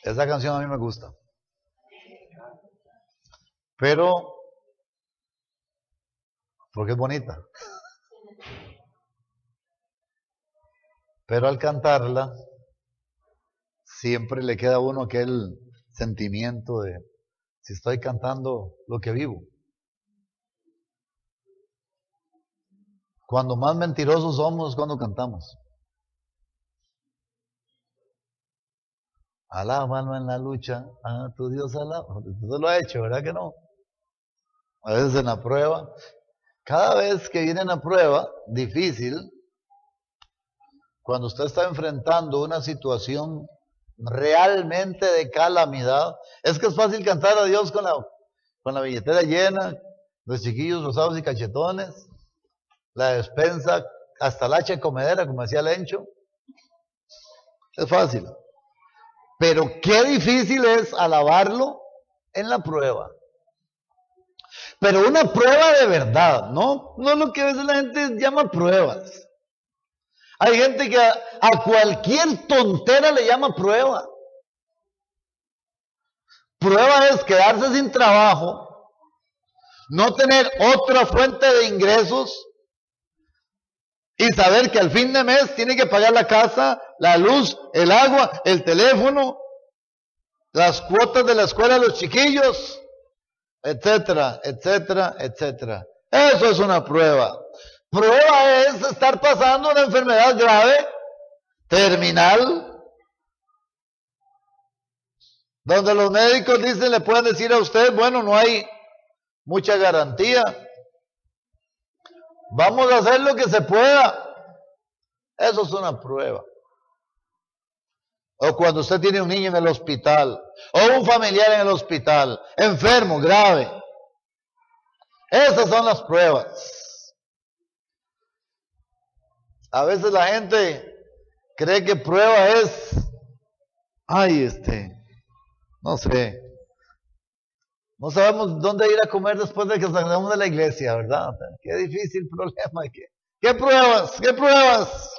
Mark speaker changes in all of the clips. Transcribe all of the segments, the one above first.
Speaker 1: Esa canción a mí me gusta. Pero, porque es bonita. Pero al cantarla, siempre le queda a uno aquel sentimiento de si estoy cantando lo que vivo. Cuando más mentirosos somos cuando cantamos. Alábalo en la lucha, a tu Dios alaba. Usted lo ha hecho, ¿verdad que no? A veces en la prueba. Cada vez que viene una prueba difícil, cuando usted está enfrentando una situación realmente de calamidad, es que es fácil cantar a Dios con la billetera llena, los chiquillos rosados y cachetones, la despensa, hasta la hacha comedera, como decía Lencho. Es fácil. Pero qué difícil es alabarlo en la prueba. Pero una prueba de verdad, no lo que a veces la gente llama pruebas. Hay gente que a cualquier tontera le llama prueba. Prueba es quedarse sin trabajo, no tener otra fuente de ingresos y saber que al fin de mes tiene que pagar la casa, la luz, el agua, el teléfono, las cuotas de la escuela de los chiquillos, etcétera, etcétera, etcétera. Eso es una prueba. Prueba es estar pasando una enfermedad grave, terminal, donde los médicos dicen, le pueden decir a usted, bueno, no hay mucha garantía. Vamos a hacer lo que se pueda. Eso es una prueba. O cuando usted tiene un niño en el hospital, o un familiar en el hospital, enfermo, grave. Esas son las pruebas. A veces la gente cree que prueba es, no sé, no sabemos dónde ir a comer después de que salgamos de la iglesia, ¿verdad? Qué difícil problema. ¿Qué pruebas? ¿Qué pruebas?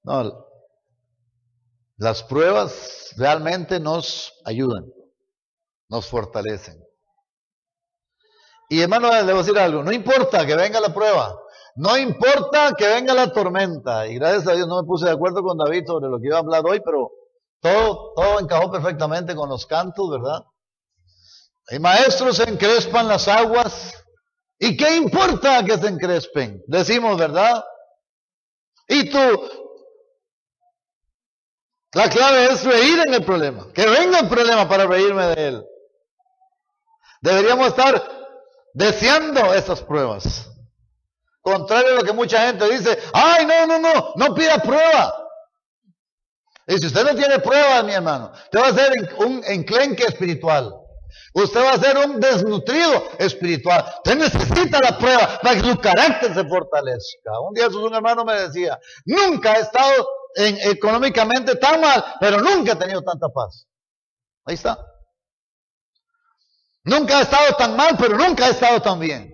Speaker 1: No, las pruebas realmente nos ayudan, nos fortalecen. Y hermano, le voy a decir algo, no importa que venga la prueba, no importa que venga la tormenta, y gracias a Dios no me puse de acuerdo con David sobre lo que iba a hablar hoy, pero todo encajó perfectamente con los cantos, ¿verdad? Y maestros, se encrespan las aguas, ¿y qué importa que se encrespen? Decimos, ¿verdad? Y la clave es reír en el problema, que venga el problema para reírme de él. Deberíamos estar deseando esas pruebas. Contrario a lo que mucha gente dice, ¡ay, no pida prueba! Y si usted no tiene prueba, mi hermano, usted va a ser un enclenque espiritual. Usted va a ser un desnutrido espiritual. Usted necesita la prueba para que su carácter se fortalezca. Un día un hermano me decía, nunca he estado económicamente tan mal, pero nunca he tenido tanta paz. Ahí está. Nunca he estado tan mal, pero nunca he estado tan bien.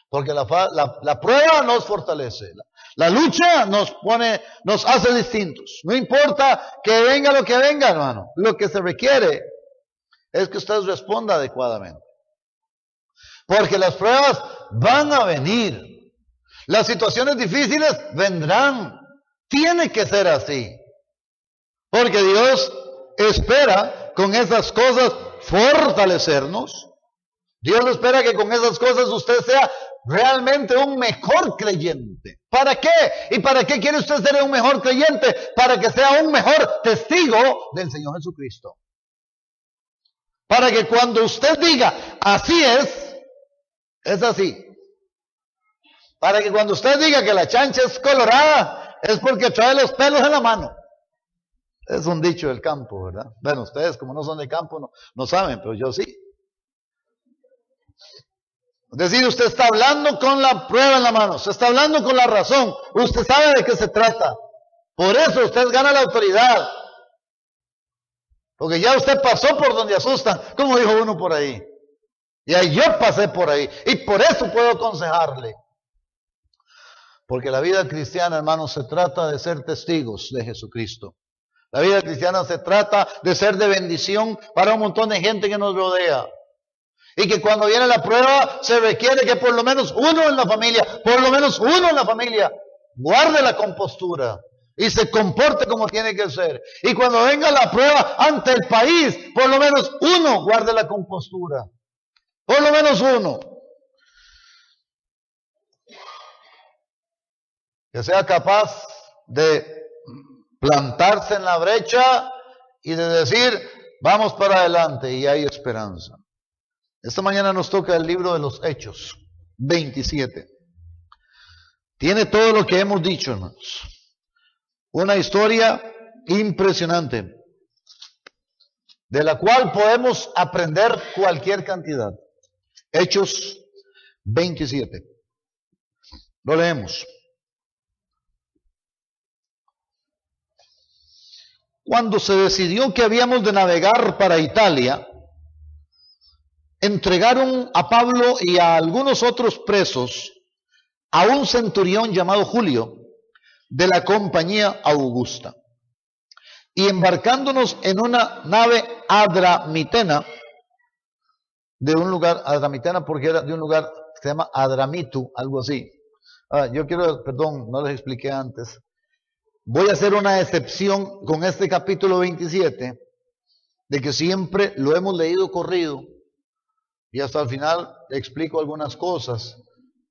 Speaker 1: Porque la prueba nos fortalece. La lucha nos hace distintos. No importa que venga lo que venga, hermano. Lo que se requiere es que usted responda adecuadamente. Porque las pruebas van a venir. Las situaciones difíciles vendrán. Tiene que ser así. Porque Dios espera con esas cosas fortalecernos. Dios espera que con esas cosas usted sea realmente un mejor creyente. ¿Para qué? ¿Y para qué quiere usted ser un mejor creyente? Para que sea un mejor testigo del Señor Jesucristo. Para que cuando usted diga, así es así. Para que cuando usted diga que la chancha es colorada, es porque trae los pelos en la mano. Es un dicho del campo, ¿verdad? Bueno, ustedes como no son de campo no saben, pero yo sí. Es decir, usted está hablando con la prueba en la mano, usted está hablando con la razón, usted sabe de qué se trata. Por eso usted gana la autoridad. Porque ya usted pasó por donde asustan, como dijo uno por ahí. Y ahí yo pasé por ahí, y por eso puedo aconsejarle. Porque la vida cristiana, hermanos, se trata de ser testigos de Jesucristo. La vida cristiana se trata de ser de bendición para un montón de gente que nos rodea. Y que cuando viene la prueba se requiere que por lo menos uno en la familia, guarde la compostura y se comporte como tiene que ser. Y cuando venga la prueba ante el país, por lo menos uno guarde la compostura. Por lo menos uno. Que sea capaz de plantarse en la brecha y de decir, vamos para adelante y hay esperanza. Esta mañana nos toca el libro de los Hechos, 27. Tiene todo lo que hemos dicho, hermanos. Una historia impresionante, de la cual podemos aprender cualquier cantidad. Hechos 27. Lo leemos. Cuando se decidió que habíamos de navegar para Italia, entregaron a Pablo y a algunos otros presos a un centurión llamado Julio, de la compañía Augusta. Y embarcándonos en una nave adramitena, de un lugar, adramitena porque era de un lugar que se llama Adramitu, algo así. Yo quiero, perdón, no les expliqué antes. Voy a hacer una excepción con este capítulo 27, de que siempre lo hemos leído corrido, y hasta el final explico algunas cosas.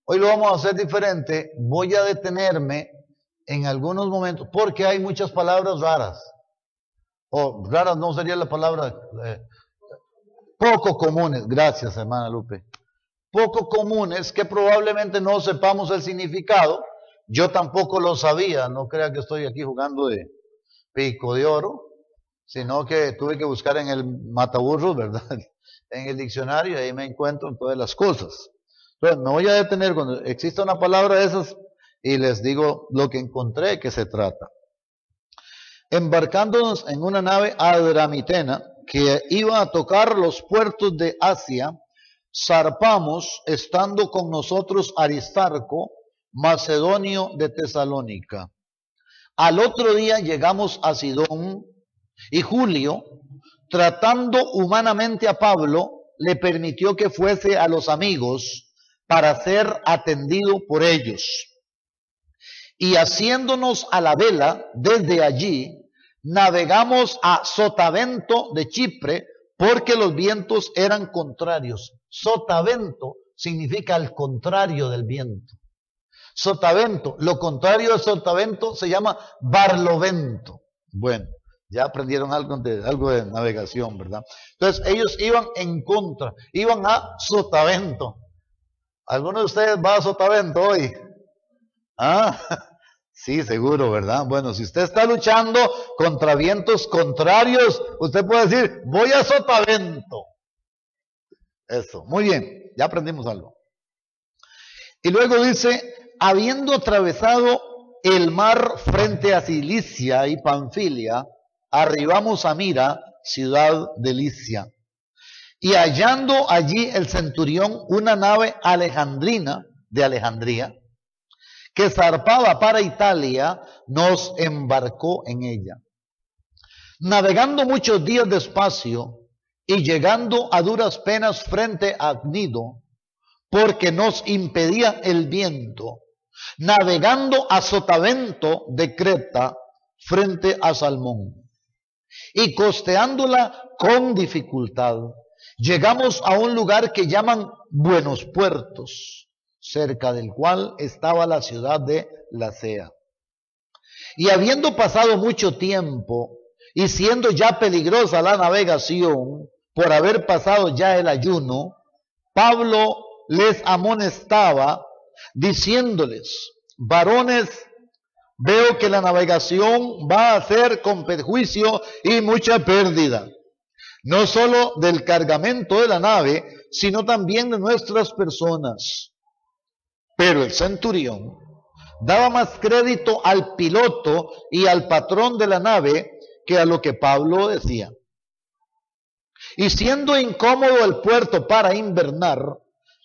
Speaker 1: Hoy lo vamos a hacer diferente. Voy a detenerme en algunos momentos, porque hay muchas palabras raras. O raras no sería la palabra, poco comunes. Gracias, hermana Lupe. Poco comunes que probablemente no sepamos el significado. Yo tampoco lo sabía, no crea que estoy aquí jugando de pico de oro, sino que tuve que buscar en el mataburros, ¿verdad? En el diccionario, y ahí me encuentro en todas las cosas. Entonces, me voy a detener cuando exista una palabra de esas y les digo lo que encontré que se trata. Embarcándonos en una nave adramitena que iba a tocar los puertos de Asia, zarpamos, estando con nosotros Aristarco, macedonio de Tesalónica. Al otro día llegamos a Sidón, y Julio, tratando humanamente a Pablo, le permitió que fuese a los amigos para ser atendido por ellos. Y haciéndonos a la vela desde allí, navegamos a Sotavento de Chipre, porque los vientos eran contrarios. Sotavento significa el contrario del viento. Sotavento, lo contrario de Sotavento se llama Barlovento. Bueno, ya aprendieron algo de navegación, ¿verdad? Entonces ellos iban en contra, iban a Sotavento. ¿Alguno de ustedes va a Sotavento hoy? Sí, seguro, ¿verdad? Bueno, si usted está luchando contra vientos contrarios, usted puede decir, voy a Sotavento. Eso, muy bien, ya aprendimos algo. Y luego dice, habiendo atravesado el mar frente a Cilicia y Panfilia, arribamos a Mira, ciudad de Licia. Y hallando allí el centurión una nave alejandrina de Alejandría, que zarpaba para Italia, nos embarcó en ella. Navegando muchos días despacio y llegando a duras penas frente a Gnido, porque nos impedía el viento, navegando a Sotavento de Creta frente a Salmón, y costeándola con dificultad, llegamos a un lugar que llaman Buenos Puertos, cerca del cual estaba la ciudad de Lasea. Y habiendo pasado mucho tiempo, y siendo ya peligrosa la navegación, por haber pasado ya el ayuno, Pablo les amonestaba, diciéndoles, varones, veo que la navegación va a ser con perjuicio y mucha pérdida, no solo del cargamento de la nave, sino también de nuestras personas. Pero el centurión daba más crédito al piloto y al patrón de la nave que a lo que Pablo decía. Y siendo incómodo el puerto para invernar,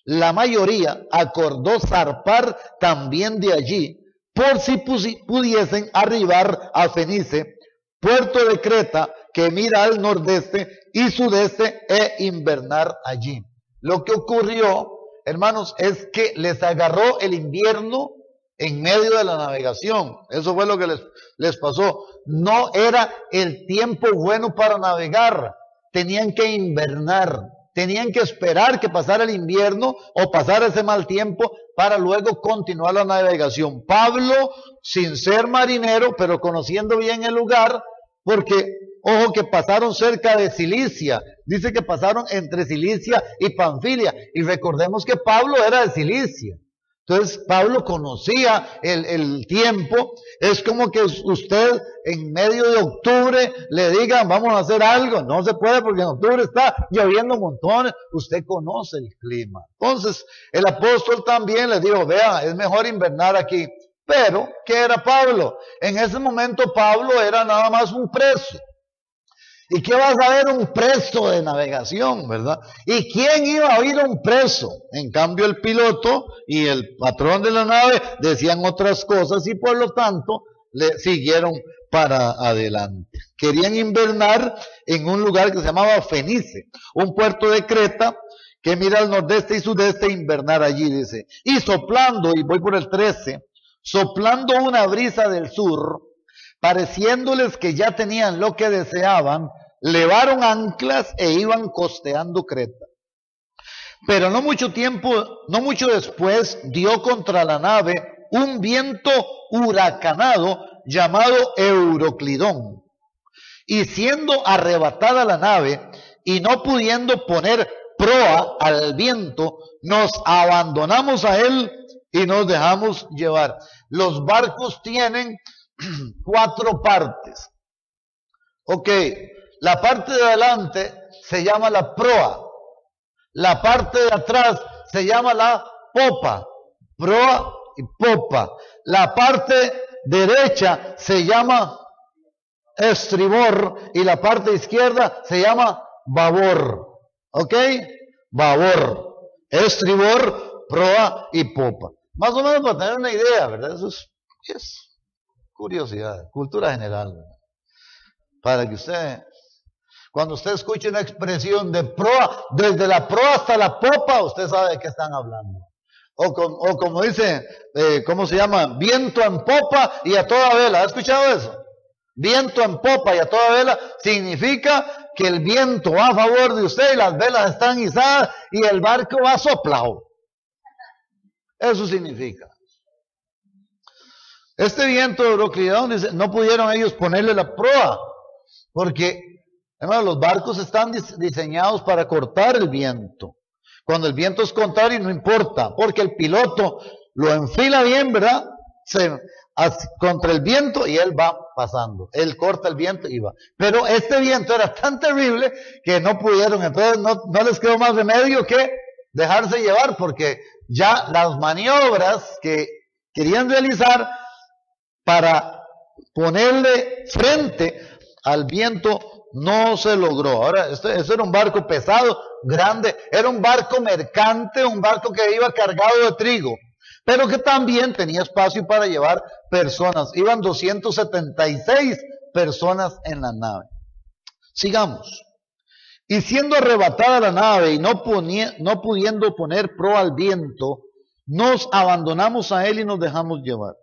Speaker 1: la mayoría acordó zarpar también de allí por si pudiesen arribar a Fenice, puerto de Creta, que mira al nordeste y sudeste, e invernar allí. Lo que ocurrió, hermanos, es que les agarró el invierno en medio de la navegación. Eso fue lo que les pasó. No era el tiempo bueno para navegar. Tenían que invernar. Tenían que esperar que pasara el invierno o pasara ese mal tiempo para luego continuar la navegación. Pablo, sin ser marinero, pero conociendo bien el lugar, porque, ojo, que pasaron cerca de Cilicia. Dice que pasaron entre Cilicia y Panfilia. Y recordemos que Pablo era de Cilicia. Entonces, Pablo conocía el tiempo. Es como que usted en medio de octubre le diga, vamos a hacer algo. No se puede porque en octubre está lloviendo montones. Usted conoce el clima. Entonces, el apóstol también le dijo, vea, es mejor invernar aquí. Pero, ¿qué era Pablo? En ese momento Pablo era nada más un preso. ¿Y qué va a saber un preso de navegación, verdad? ¿Y quién iba a oír a un preso? En cambio el piloto y el patrón de la nave decían otras cosas y por lo tanto le siguieron para adelante. Querían invernar en un lugar que se llamaba Fenice, un puerto de Creta que mira al nordeste y sudeste, invernar allí, dice. Y soplando, y voy por el 13, soplando una brisa del sur, pareciéndoles que ya tenían lo que deseaban, levaron anclas e iban costeando Creta. Pero no mucho después, dio contra la nave un viento huracanado llamado Euroclidón. Y siendo arrebatada la nave y no pudiendo poner proa al viento, nos abandonamos a él y nos dejamos llevar. Los barcos tienen 4 partes. Ok, la parte de adelante se llama la proa. La parte de atrás se llama la popa. Proa y popa. La parte derecha se llama estribor y la parte izquierda se llama babor. ¿Ok? Babor, estribor, proa y popa. Más o menos para tener una idea, ¿verdad? Eso es curiosidad, cultura general, ¿verdad? Para que usted, cuando usted escuche una expresión de proa, desde la proa hasta la popa, usted sabe de qué están hablando. O como dice, ¿cómo se llama? Viento en popa y a toda vela. ¿Ha escuchado eso? Viento en popa y a toda vela significa que el viento va a favor de usted y las velas están izadas y el barco va soplado. Eso significa. Este viento de Euroclidón, dice, no pudieron ellos ponerle la proa, porque, hermano, los barcos están diseñados para cortar el viento. Cuando el viento es contrario no importa, porque el piloto lo enfila bien, ¿verdad? Contra el viento y él va pasando. Él corta el viento y va. Pero este viento era tan terrible que no pudieron, entonces no les quedó más remedio que dejarse llevar, porque ya las maniobras que querían realizar para ponerle frente al viento no se logró. Ahora, ese era un barco pesado, grande, era un barco mercante, un barco que iba cargado de trigo, pero que también tenía espacio para llevar personas. Iban 276 personas en la nave. Sigamos. Y siendo arrebatada la nave y no pudiendo poner proa al viento, nos abandonamos a él y nos dejamos llevar.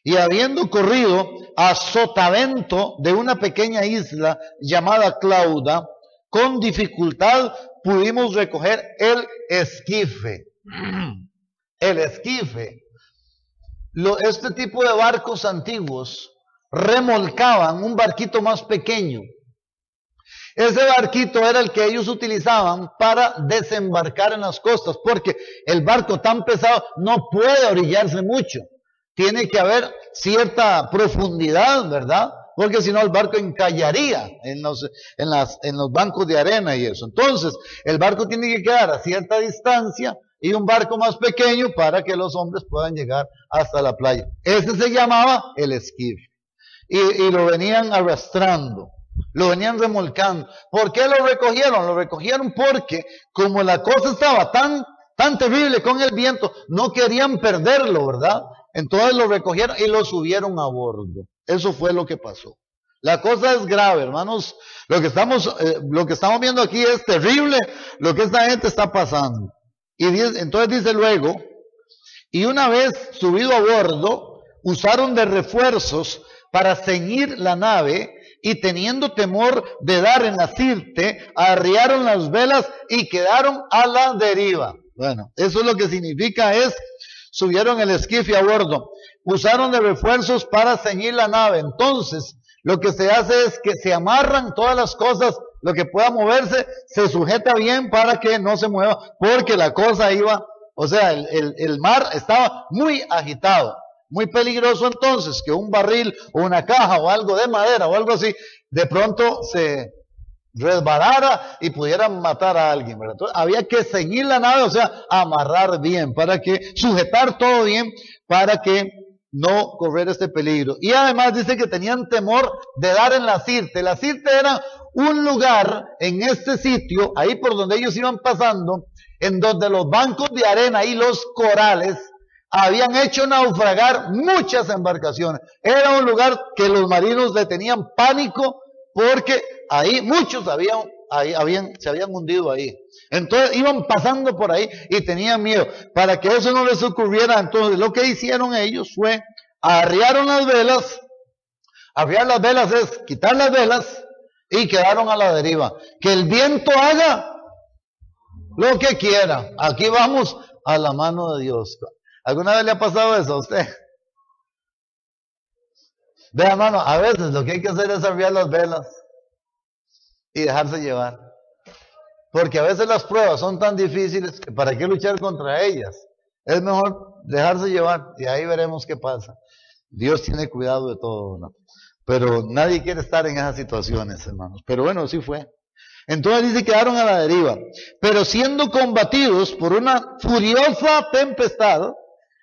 Speaker 1: Y habiendo corrido a sotavento de una pequeña isla llamada Clauda, con dificultad pudimos recoger el esquife. El esquife. Este tipo de barcos antiguos remolcaban un barquito más pequeño. Ese barquito era el que ellos utilizaban para desembarcar en las costas, porque el barco tan pesado no puede orillarse mucho. Tiene que haber cierta profundidad, ¿verdad? Porque si no el barco encallaría en los bancos de arena y eso. Entonces, el barco tiene que quedar a cierta distancia y un barco más pequeño para que los hombres puedan llegar hasta la playa. Ese se llamaba el esquife. Y lo venían arrastrando, lo venían remolcando. ¿Por qué lo recogieron? Lo recogieron porque como la cosa estaba tan terrible con el viento, no querían perderlo, ¿verdad? Entonces lo recogieron y lo subieron a bordo. Eso fue lo que pasó. La cosa es grave, hermanos. Lo que estamos viendo aquí es terrible, lo que esta gente está pasando. Y entonces dice luego, y una vez subido a bordo, usaron de refuerzos para ceñir la nave, y teniendo temor de dar en la sirte, arriaron las velas y quedaron a la deriva. Bueno, eso es lo que significa subieron el esquife a bordo, usaron de refuerzos para ceñir la nave. Entonces, lo que se hace es que se amarran todas las cosas, lo que pueda moverse, se sujeta bien para que no se mueva, porque la cosa iba, o sea, el mar estaba muy agitado. Muy peligroso entonces que un barril o una caja o algo de madera o algo así de pronto se resbalara y pudieran matar a alguien, ¿verdad? Entonces había que ceñir la nave, o sea, amarrar bien, para que sujetar todo bien, para que no correr este peligro. Y además dice que tenían temor de dar en la sirte. La sirte era un lugar en este sitio, ahí por donde ellos iban pasando, en donde los bancos de arena y los corales habían hecho naufragar muchas embarcaciones. Era un lugar que los marinos le tenían pánico porque ahí muchos se habían hundido ahí. Entonces iban pasando por ahí y tenían miedo. Para que eso no les ocurriera, entonces lo que hicieron ellos fue arriaron las velas. Arriar las velas es quitar las velas y quedaron a la deriva. Que el viento haga lo que quiera. Aquí vamos a la mano de Dios. ¿Alguna vez le ha pasado eso a usted? Vea, hermano, a veces lo que hay que hacer es arriar las velas y dejarse llevar. Porque a veces las pruebas son tan difíciles que para qué luchar contra ellas. Es mejor dejarse llevar y ahí veremos qué pasa. Dios tiene cuidado de todo, ¿no? Pero nadie quiere estar en esas situaciones, hermanos. Pero bueno, así fue. Entonces dice que quedaron a la deriva. Pero siendo combatidos por una furiosa tempestad,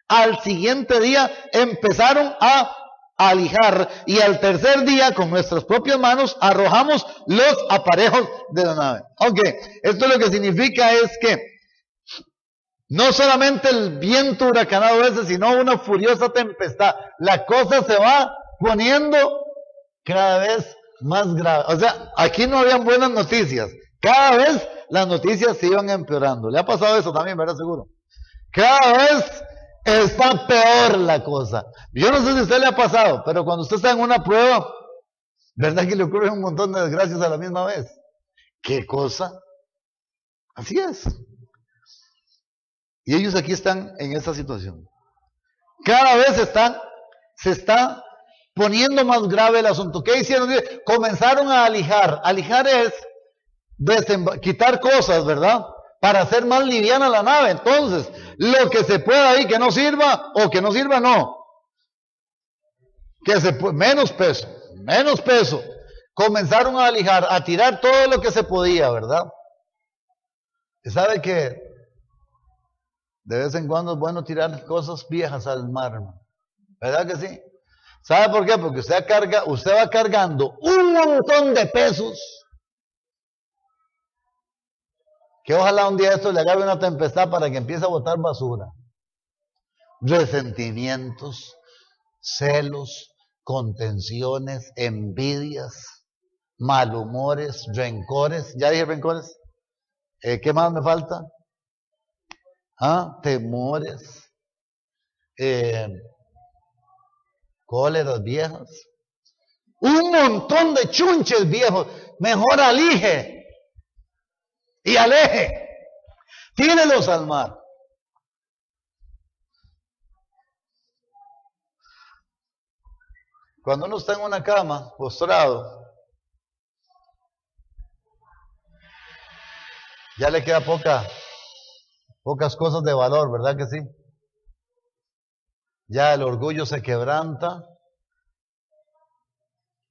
Speaker 1: al siguiente día empezaron a alijar y al tercer día con nuestras propias manos arrojamos los aparejos de la nave. Ok, esto lo que significa es que no solamente el viento huracanado ese, sino una furiosa tempestad. La cosa se va poniendo cada vez más grave. O sea, aquí no habían buenas noticias. Cada vez las noticias se iban empeorando. ¿Le ha pasado eso también, verdad? Seguro. Cada vez está peor la cosa. Yo no sé si a usted le ha pasado, pero cuando usted está en una prueba, ¿verdad que le ocurren un montón de desgracias a la misma vez? ¿Qué cosa? Así es. Y ellos aquí están en esta situación. Cada vez se está poniendo más grave el asunto. ¿Qué hicieron? Comenzaron a alijar. Alijar es quitar cosas, ¿verdad? Para hacer más liviana la nave. Entonces, lo que se pueda ahí que no sirva, o que no sirva, no. Menos peso. Comenzaron a alijar, a tirar todo lo que se podía, ¿verdad? Y sabe que de vez en cuando es bueno tirar cosas viejas al mar, ¿verdad que sí? ¿Sabe por qué? Porque usted va cargando un montón de pesos que ojalá un día esto le agarre una tempestad para que empiece a botar basura. Resentimientos, celos, contenciones, envidias, malhumores, rencores. ¿Ya dije rencores? ¿Qué más me falta? Temores, cóleras viejas, un montón de chunches viejos. Mejor alige y aleje, tírelos al mar. Cuando uno está en una cama, postrado, ya le queda pocas cosas de valor, ¿verdad que sí? Ya el orgullo se quebranta.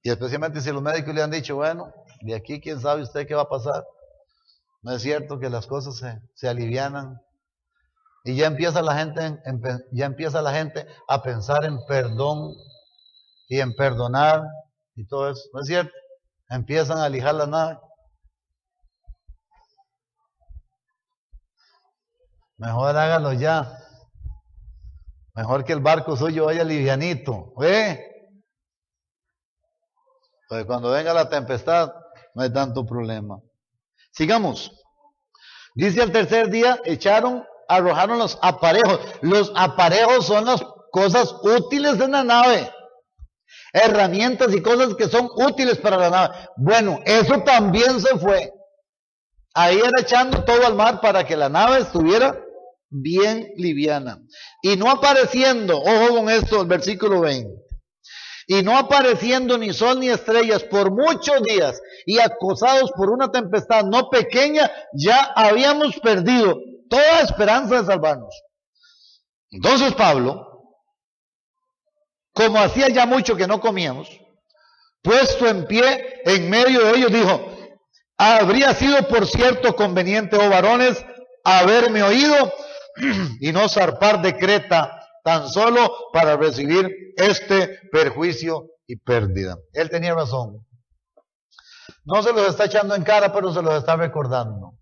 Speaker 1: Y especialmente si los médicos le han dicho, bueno, de aquí quién sabe usted qué va a pasar. No es cierto que las cosas se alivianan. Y ya empieza la gente a pensar en perdón y en perdonar y todo eso. ¿No es cierto? Empiezan a alijar la nave. Mejor hágalo ya. Mejor que el barco suyo vaya livianito, ¿ve? Pues cuando venga la tempestad, no hay tanto problema. Sigamos. Dice al tercer día, arrojaron los aparejos. Los aparejos son las cosas útiles de la nave. Herramientas y cosas que son útiles para la nave. Bueno, eso también se fue. Ahí era echando todo al mar para que la nave estuviera bien liviana. Y no apareciendo, ojo con esto, el versículo 20. Y no apareciendo ni sol ni estrellas por muchos días y acosados por una tempestad no pequeña, ya habíamos perdido toda esperanza de salvarnos. Entonces Pablo, como hacía ya mucho que no comíamos, puesto en pie en medio de ellos, dijo: habría sido por cierto conveniente, oh varones, haberme oído y no zarpar de Creta tan solo para recibir este perjuicio y pérdida. Él tenía razón. No se los está echando en cara, pero se los está recordando.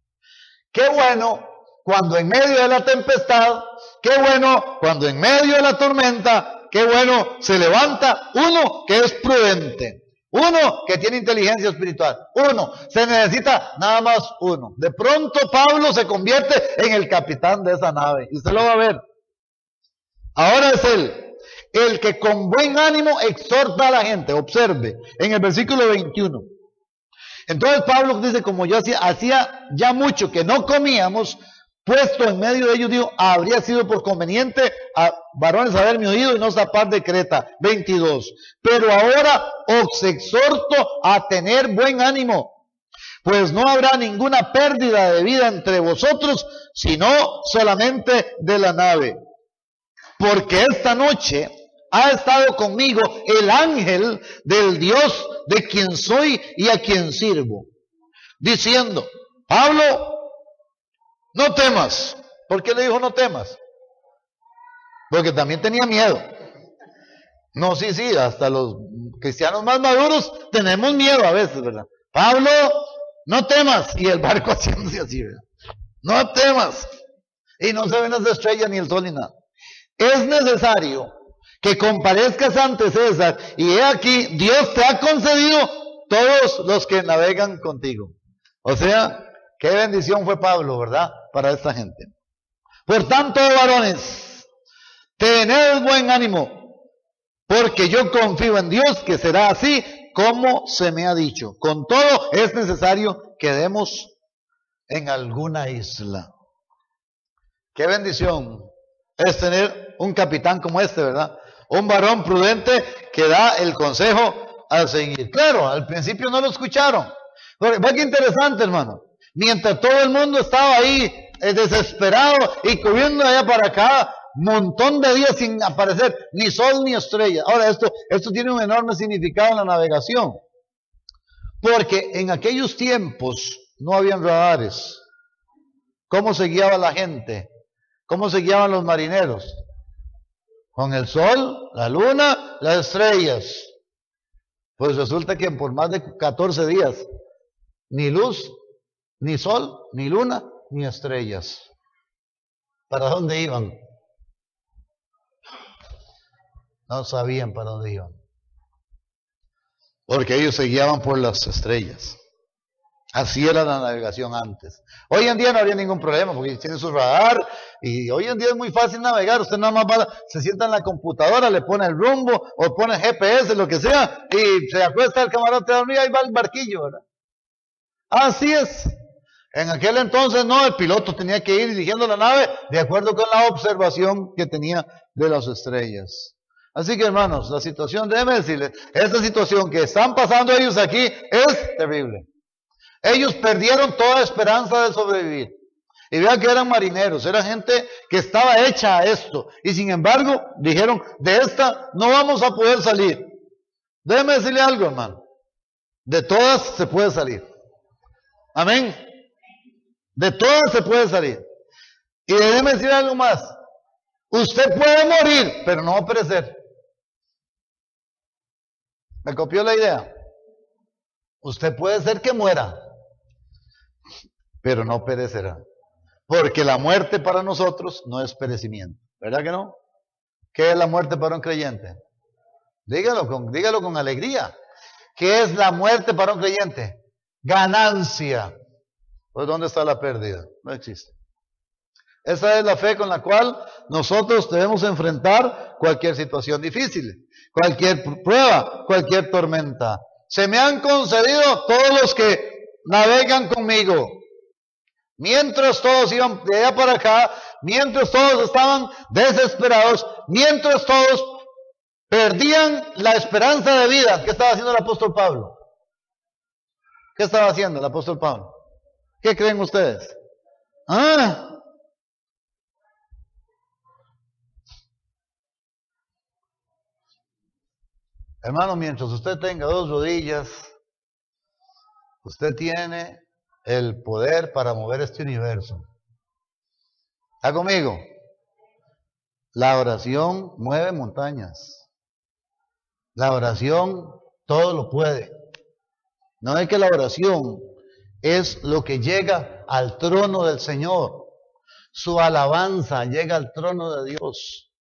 Speaker 1: Qué bueno cuando en medio de la tempestad, qué bueno cuando en medio de la tormenta, qué bueno se levanta uno que es prudente, uno que tiene inteligencia espiritual, uno, se necesita nada más uno. De pronto Pablo se convierte en el capitán de esa nave, y usted lo va a ver. Ahora es él, el que con buen ánimo exhorta a la gente. Observe, en el versículo 21. Entonces Pablo dice, como yo hacía ya mucho que no comíamos, puesto en medio de ellos, digo, habría sido por conveniente a varones haberme oído y no zapar de Creta. 22. Pero ahora os exhorto a tener buen ánimo, pues no habrá ninguna pérdida de vida entre vosotros, sino solamente de la nave. Porque esta noche ha estado conmigo el ángel del Dios de quien soy y a quien sirvo, diciendo: Pablo, no temas. ¿Por qué le dijo no temas? Porque también tenía miedo. No, sí, hasta los cristianos más maduros tenemos miedo a veces, ¿verdad? Pablo, no temas. Y el barco haciéndose así, ¿verdad? No temas. Y no se ven las estrellas ni el sol ni nada. Es necesario que comparezcas ante César, y he aquí, Dios te ha concedido todos los que navegan contigo. O sea, qué bendición fue Pablo, ¿verdad? Para esta gente. Por tanto, varones, tened buen ánimo, porque yo confío en Dios que será así como se me ha dicho. Con todo, es necesario que demos en alguna isla. Qué bendición es tener un capitán como este, ¿verdad? Un varón prudente que da el consejo a seguir. Claro, al principio no lo escucharon. Pero ve qué interesante, hermano. Mientras todo el mundo estaba ahí desesperado y corriendo de allá para acá, montón de días sin aparecer ni sol ni estrella. Ahora, esto tiene un enorme significado en la navegación. Porque en aquellos tiempos no habían radares. ¿Cómo se guiaba la gente? ¿Cómo se guiaban los marineros? Con el sol, la luna, las estrellas. Pues resulta que por más de 14 días, ni luz, ni sol, ni luna, ni estrellas. ¿Para dónde iban? No sabían para dónde iban. Porque ellos se guiaban por las estrellas. Así era la navegación antes. Hoy en día no habría ningún problema porque tiene su radar y hoy en día es muy fácil navegar. Usted nada más se sienta en la computadora, le pone el rumbo o pone GPS, lo que sea, y se acuesta el camarote a dormir y ahí va el barquillo, ¿verdad? Así es. En aquel entonces no, el piloto tenía que ir dirigiendo la nave de acuerdo con la observación que tenía de las estrellas. Así que hermanos, la situación, déjenme decirles, esta situación que están pasando ellos aquí es terrible. Ellos perdieron toda esperanza de sobrevivir. Y vean que eran marineros, era gente que estaba hecha a esto. Y sin embargo, dijeron, de esta no vamos a poder salir. Déjeme decirle algo, hermano. De todas se puede salir. Amén. De todas se puede salir. Y déjeme decir algo más. Usted puede morir, pero no va a perecer. ¿Me copió la idea? Usted puede ser que muera, pero no perecerá. Porque la muerte para nosotros no es perecimiento. ¿Verdad que no? ¿Qué es la muerte para un creyente? Dígalo con alegría. ¿Qué es la muerte para un creyente? Ganancia. Pues ¿dónde está la pérdida? No existe. Esa es la fe con la cual nosotros debemos enfrentar cualquier situación difícil, cualquier prueba, cualquier tormenta. Se me han concedido todos los que navegan conmigo. Mientras todos iban de allá para acá, mientras todos estaban desesperados, mientras todos perdían la esperanza de vida. ¿Qué estaba haciendo el apóstol Pablo? ¿Qué estaba haciendo el apóstol Pablo? ¿Qué creen ustedes? Hermano, mientras usted tenga 2 rodillas, usted tiene el poder para mover este universo. ¿Está conmigo? La oración mueve montañas. La oración todo lo puede. No es que la oración es lo que llega al trono del Señor. Su alabanza llega al trono de Dios.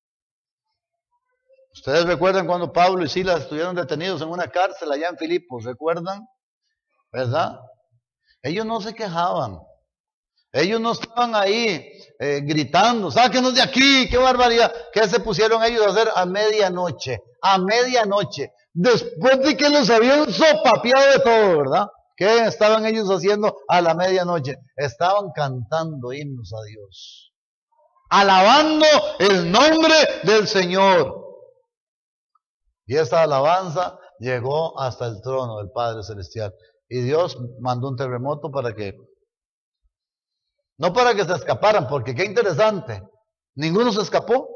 Speaker 1: Ustedes recuerdan cuando Pablo y Silas estuvieron detenidos en una cárcel allá en Filipos, ¿recuerdan? ¿Verdad? Ellos no se quejaban. Ellos no estaban ahí gritando, sáquenos de aquí, qué barbaridad. ¿Qué se pusieron ellos a hacer a medianoche? A medianoche. Después de que los habían sopapeado de todo, ¿verdad? ¿Qué estaban ellos haciendo a la medianoche? Estaban cantando himnos a Dios. Alabando el nombre del Señor. Y esta alabanza llegó hasta el trono del Padre Celestial. Y Dios mandó un terremoto para que, no para que se escaparan, porque qué interesante, ninguno se escapó.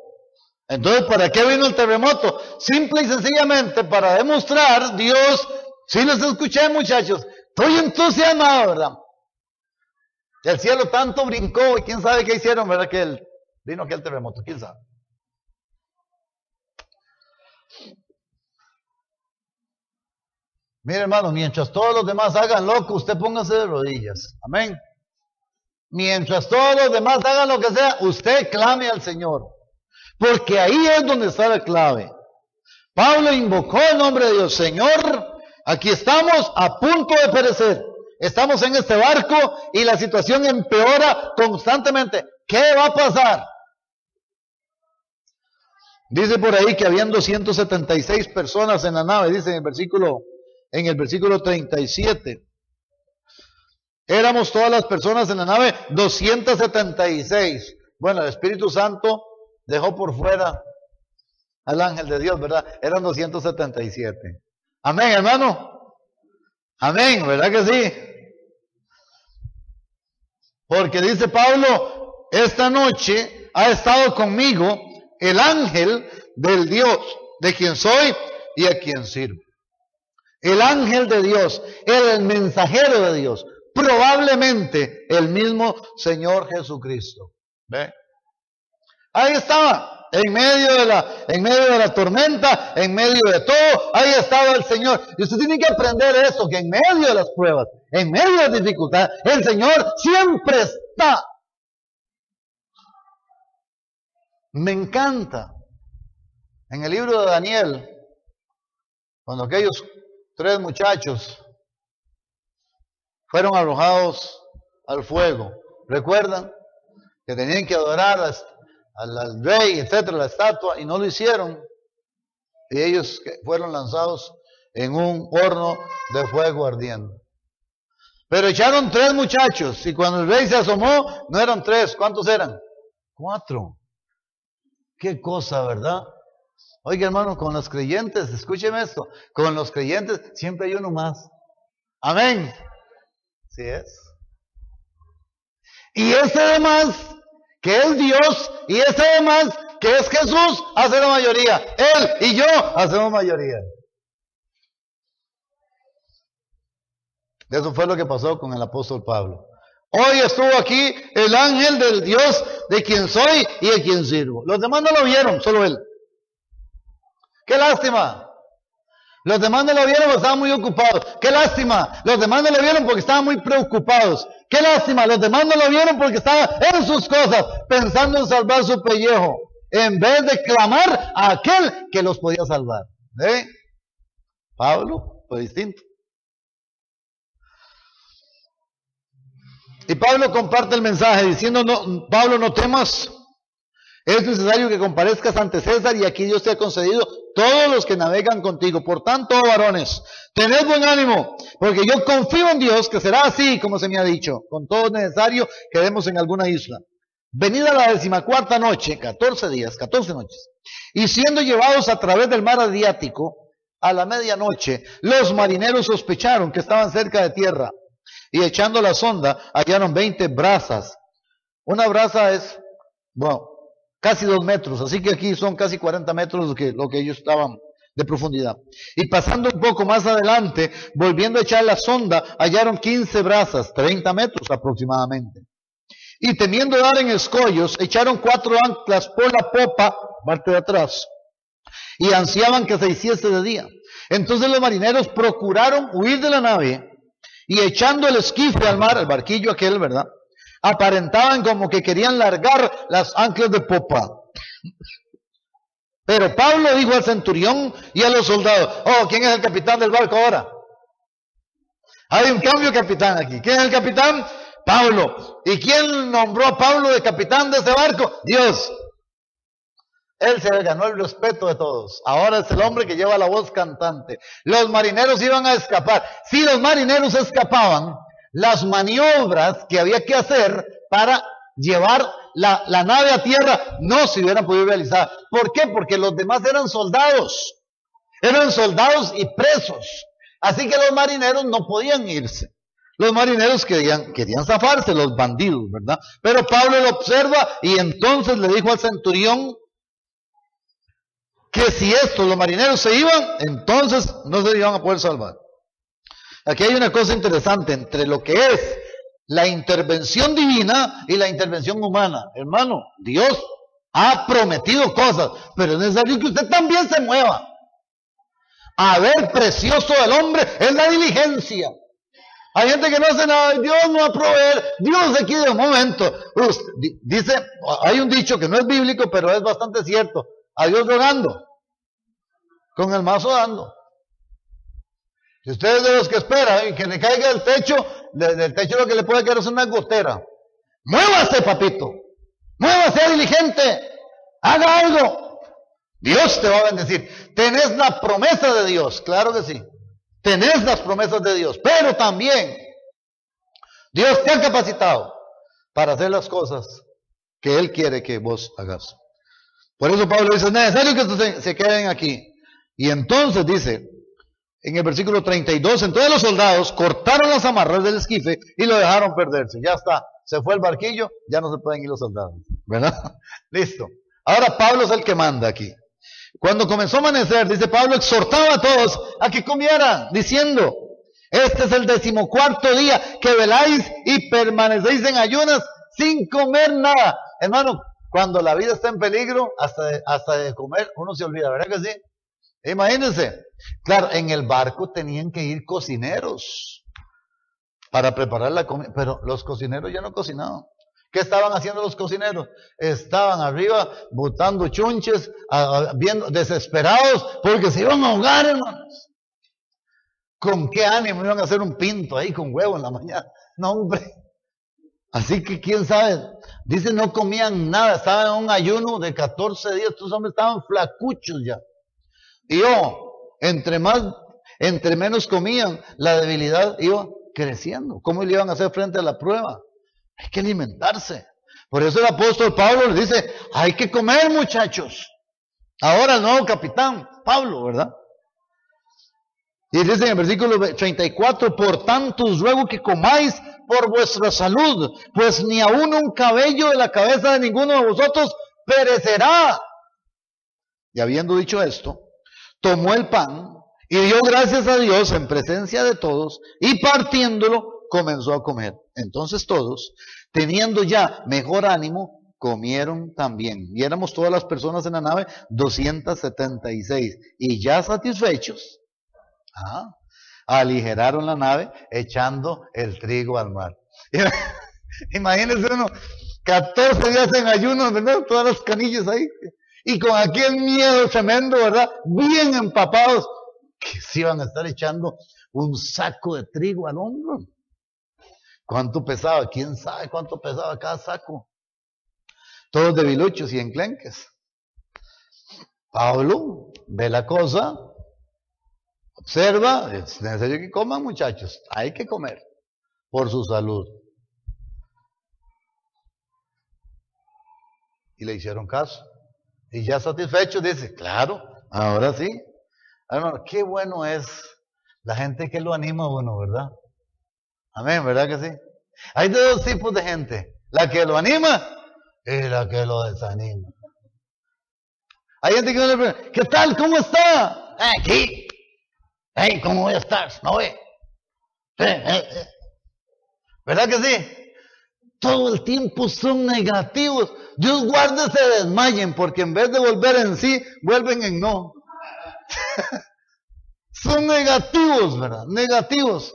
Speaker 1: Entonces, ¿para qué vino el terremoto? Simple y sencillamente para demostrar, Dios, sí les escuché muchachos, estoy entusiasmado, ¿verdad? El cielo tanto brincó y quién sabe qué hicieron, ¿verdad? Que vino aquel terremoto, quién sabe. Mire, hermano, mientras todos los demás hagan loco, usted póngase de rodillas. Amén. Mientras todos los demás hagan lo que sea, usted clame al Señor. Porque ahí es donde está la clave. Pablo invocó el nombre de Dios. Señor, aquí estamos a punto de perecer. Estamos en este barco y la situación empeora constantemente. ¿Qué va a pasar? Dice por ahí que habían 276 personas en la nave, dice en el versículo 37. Éramos todas las personas en la nave 276. Bueno, el Espíritu Santo dejó por fuera al ángel de Dios, ¿verdad? Eran 277. Amén, hermano. Amén, ¿verdad que sí? Porque dice Pablo, esta noche ha estado conmigo el ángel del Dios, de quien soy y a quien sirvo. El ángel de Dios, el mensajero de Dios, probablemente el mismo Señor Jesucristo. ¿Ve? Ahí estaba, en medio de la tormenta, en medio de todo, ahí estaba el Señor. Y usted tiene que aprender esto, que en medio de las pruebas, en medio de las dificultades, el Señor siempre está. Me encanta. En el libro de Daniel, cuando aquellos 3 muchachos fueron arrojados al fuego, ¿recuerdan? Que tenían que adorar al rey, etcétera, la estatua, y no lo hicieron. Y ellos fueron lanzados en un horno de fuego ardiendo. Pero echaron 3 muchachos, y cuando el rey se asomó, no eran 3, ¿cuántos eran? 4. Qué cosa, ¿verdad? Oiga, hermano, con los creyentes, escúcheme esto, con los creyentes siempre hay uno más. Amén. ¿Sí es? Y ese demás, que es Dios, y ese demás, que es Jesús, hace la mayoría. Él y yo hacemos mayoría. Eso fue lo que pasó con el apóstol Pablo. Hoy estuvo aquí el ángel del Dios de quien soy y de quien sirvo. Los demás no lo vieron, solo él. ¡Qué lástima! Los demás no lo vieron porque estaban muy ocupados. ¡Qué lástima! Los demás no lo vieron porque estaban muy preocupados. ¡Qué lástima! Los demás no lo vieron porque estaban en sus cosas, pensando en salvar su pellejo. en vez de clamar a aquel que los podía salvar. Pablo fue distinto. Y Pablo comparte el mensaje diciendo, no, Pablo, no temas, es necesario que comparezcas ante César y aquí Dios te ha concedido todos los que navegan contigo. Por tanto, varones, tened buen ánimo, porque yo confío en Dios que será así como se me ha dicho. Con todo es necesario que demos en alguna isla. Venida la 14ª noche, 14 días, 14 noches, y siendo llevados a través del mar Adriático, a la medianoche, los marineros sospecharon que estaban cerca de tierra, y echando la sonda, hallaron 20 brazas. Una braza es, bueno, casi 2 metros, así que aquí son casi 40 metros lo que ellos estaban de profundidad. Y pasando un poco más adelante, volviendo a echar la sonda, hallaron 15 brazas, 30 metros aproximadamente. Y temiendo dar en escollos, echaron 4 anclas por la popa, parte de atrás, y ansiaban que se hiciese de día. Entonces los marineros procuraron huir de la nave, y echando el esquife al mar, el barquillo aquel, ¿verdad?, aparentaban como que querían largar las anclas de popa. Pero Pablo dijo al centurión y a los soldados, ¿quién es el capitán del barco ahora? Hay un cambio de capitán aquí. ¿Quién es el capitán? Pablo. ¿Y quién nombró a Pablo de capitán de ese barco? Dios. Él se ganó el respeto de todos. Ahora es el hombre que lleva la voz cantante. Los marineros iban a escapar. Si los marineros escapaban, las maniobras que había que hacer para llevar la nave a tierra no se hubieran podido realizar. ¿Por qué? Porque los demás eran soldados y presos. Así que los marineros no podían irse. Los marineros querían zafarse, los bandidos, ¿verdad? Pero Pablo lo observa y entonces le dijo al centurión que si los marineros se iban, entonces no se iban a poder salvar. Aquí hay una cosa interesante entre lo que es la intervención divina y la intervención humana. Hermano, Dios ha prometido cosas, pero es necesario que usted también se mueva. A ver, precioso del hombre es la diligencia. Hay gente que no hace nada, Dios no va a proveer, Dios aquí de momento. Dice, hay un dicho que no es bíblico, pero es bastante cierto. A Dios rogando, con el mazo dando. Si usted es de los que espera y que le caiga el techo, del techo lo que le puede quedar es una gotera. Muévase, papito. Muévase, diligente. Haga algo. Dios te va a bendecir. Tenés la promesa de Dios, claro que sí. Tenés las promesas de Dios, pero también Dios te ha capacitado para hacer las cosas que Él quiere que vos hagas. Por eso Pablo dice, es necesario que se queden aquí. Y entonces dice, en el versículo 32, entonces los soldados cortaron las amarras del esquife y lo dejaron perderse. Ya está, se fue el barquillo, ya no se pueden ir los soldados, ¿verdad? Listo. Ahora Pablo es el que manda aquí. Cuando comenzó a amanecer, dice Pablo, exhortaba a todos a que comieran, diciendo, este es el 14º día que veláis y permanecéis en ayunas sin comer nada. Hermano, cuando la vida está en peligro, hasta de comer uno se olvida, ¿verdad que sí? Imagínense. Claro, en el barco tenían que ir cocineros para preparar la comida, pero los cocineros ya no cocinaban. ¿Qué estaban haciendo los cocineros? Estaban arriba botando chunches, viendo, desesperados, porque se iban a ahogar, hermanos. ¿Con qué ánimo iban a hacer un pinto ahí con huevo en la mañana? No, hombre. Así que quién sabe. Dice, no comían nada, estaban en un ayuno de 14 días, estos hombres estaban flacuchos ya. Y entre menos comían, la debilidad iba creciendo. ¿Cómo le iban a hacer frente a la prueba? Hay que alimentarse. Por eso el apóstol Pablo les dice, hay que comer, muchachos. Ahora el nuevo capitán, Pablo, ¿verdad? Y dice en el versículo 34, por tanto os ruego que comáis por vuestra salud, pues ni aun un cabello de la cabeza de ninguno de vosotros perecerá. Y habiendo dicho esto, tomó el pan y dio gracias a Dios en presencia de todos, y partiéndolo, comenzó a comer. Entonces todos, teniendo ya mejor ánimo, comieron también. Y éramos todas las personas en la nave, 276. Y ya satisfechos, aligeraron la nave echando el trigo al mar. Imagínense uno, 14 días en ayuno, ¿verdad? Todas las canillas ahí. y con aquel miedo tremendo, ¿verdad? Bien empapados, que se iban a estar echando un saco de trigo al hombro. ¿Cuánto pesaba? ¿Quién sabe cuánto pesaba cada saco? Todos debiluchos y enclenques. Pablo ve la cosa, observa, es necesario que coman, muchachos, hay que comer por su salud. Y le hicieron caso. Y ya satisfecho dice, claro, ahora sí. Hermano, qué bueno es la gente que lo anima a uno, ¿verdad? Amén, ¿verdad que sí? Hay de dos tipos de gente, la que lo anima y la que lo desanima. Hay gente que no le pregunta, ¿qué tal? ¿Cómo está? Aquí. Hey, ¿cómo voy a estar? ¿No ve? ¿Verdad que sí? Todo el tiempo son negativos. Dios guarde se desmayen, porque en vez de volver en sí, vuelven en no. Son negativos, ¿verdad? Negativos.